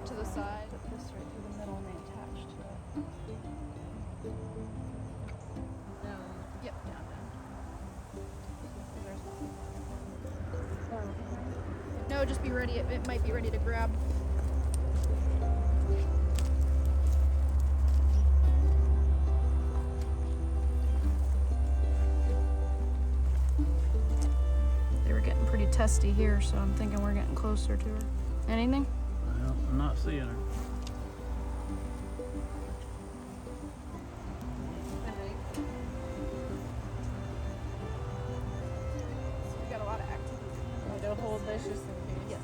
To the side. Put this right through the middle and they attach to it. Down. Yep, down. No, just be ready. It might be ready to grab. They were getting pretty testy here, so I'm thinking we're getting closer to her. Anything? Well, I'm not seeing her. We got a lot of activity. They'll hold this just in case. Yes.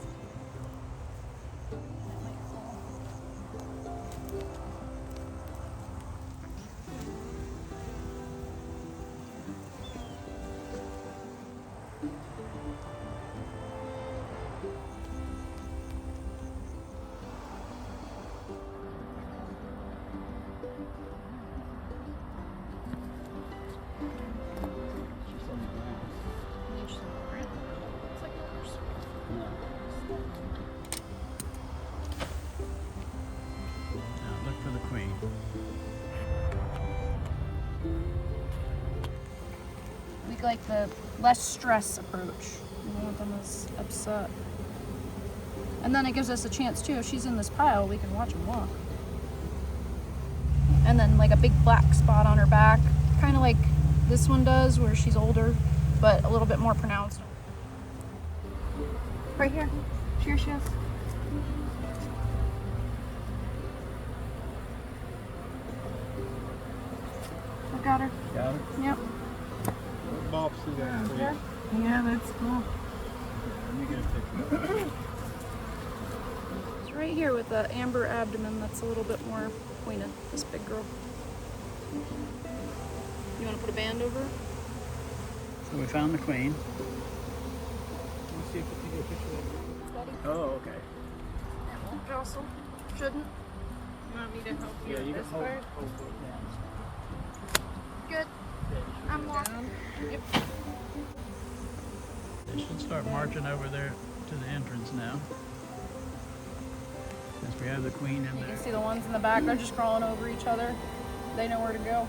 She's on the ground. It's like yours. No. Now look for the queen. We like the less stress approach. We don't want them as upset. And then it gives us a chance too. If she's in this pile, we can watch them walk. And then like a big black spot on her back, kind of like this one does where she's older, but a little bit more pronounced. Right here. Here she is. I got her. Got her? Yep. Bob, see that? Yeah. Yeah, that's cool. Let me get a picture. It's right here with the amber abdomen that's a little bit more pointed, this big girl. You want to put a band over her? So we found the queen. Let's see if we can get a picture of Steady. Oh, okay. It won't jostle. Shouldn't. You want me to help it. you Yeah, you with can this hold part? it. Good. I'm walking. Yep. They should start marching over there to the entrance now. Since we have the queen in You there. can see the ones in the back. They're just crawling over each other. They know where to go.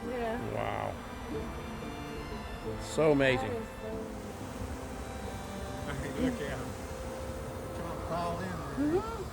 Yeah. Wow. So amazing. Look at him. Trying to crawl in there. Mm-hmm.